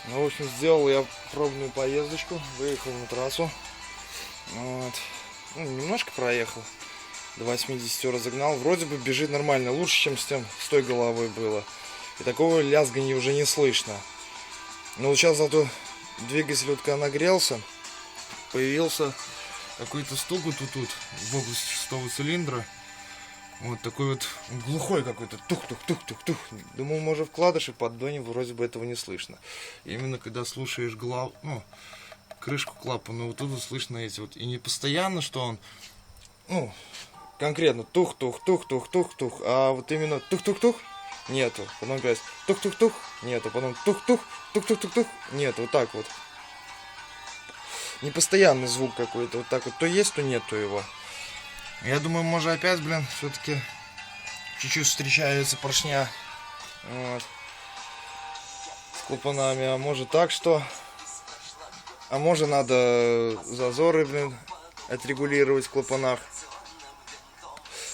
Ну, в общем, сделал я пробную поездочку, выехал на трассу. Вот. Ну, немножко проехал, до 80 разогнал. Вроде бы бежит нормально, лучше, чем с той головой было. И такого лязганья уже не слышно. Но вот сейчас зато двигатель вот когда нагрелся, появился какой-то стук вот тут в области шестого цилиндра. Вот такой вот глухой какой-то тух-тух-тух-тух-тух. Думал, может, вкладыши, поддоне вроде бы этого не слышно. И именно когда слушаешь крышку клапана, вот тут слышно эти вот. И не постоянно, что он, конкретно тух-тух-тух-тух-тух-тух, а вот именно тух-тух-тух нету. Потом опять тух-тух-тух нету. Потом тух-тух, тух-тух-тух-тух нету. Вот так вот. Непостоянный звук какой-то. Вот так вот. То есть, то нету его. Я думаю, может опять, все-таки чуть-чуть встречается поршня вот, с клапанами. А может так что... А может надо зазоры, отрегулировать в клапанах.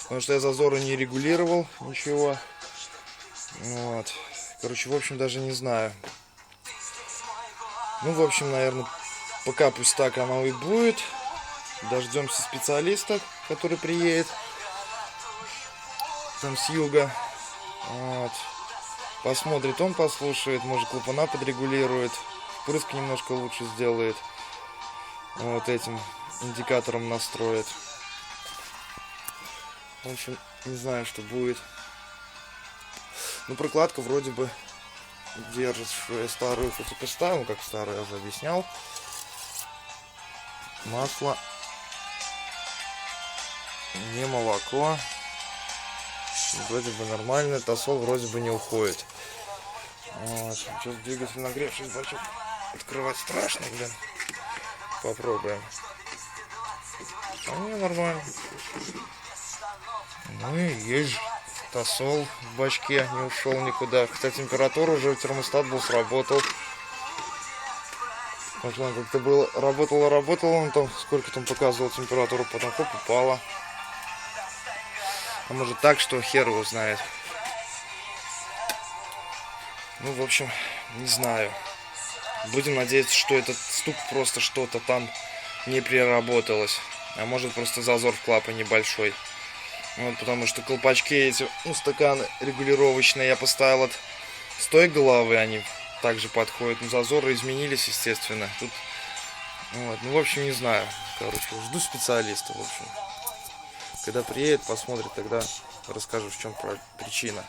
Потому что я зазоры не регулировал, ничего. Вот. Короче, в общем, даже не знаю. Ну, в общем, наверное, пока пусть так оно и будет. Дождемся специалиста, который приедет там с юга. Вот. Посмотрит, он послушает, может клапана подрегулирует, впрыск немножко лучше сделает. Вот этим индикатором настроит. В общем, не знаю, что будет. Ну, прокладка вроде бы держит, что я старую хоть и поставил, как старую я уже объяснял. Масло. Не молоко. Вроде бы нормально. Тосол вроде бы не уходит. Вот. Сейчас двигатель нагревшись, бачок. Открывать страшно, Попробуем. А не, нормально. Ну и есть тосол в бачке, не ушел никуда. Хотя температура уже, термостат был, сработал. Потому что он как-то было, работал, он там, сколько там показывал температуру, потом хоп, упала. А может так, что хер его знает. Ну, в общем, не знаю. Будем надеяться, что этот стук просто что-то там не переработалось. А может просто зазор в клапане большой. Вот, потому что колпачки эти, стаканы регулировочные я поставил с той головы, они также подходят. Но зазоры изменились, естественно. Тут, вот, в общем, не знаю. Короче, жду специалиста, в общем. Когда приедет, посмотрит, тогда расскажу, в чем причина.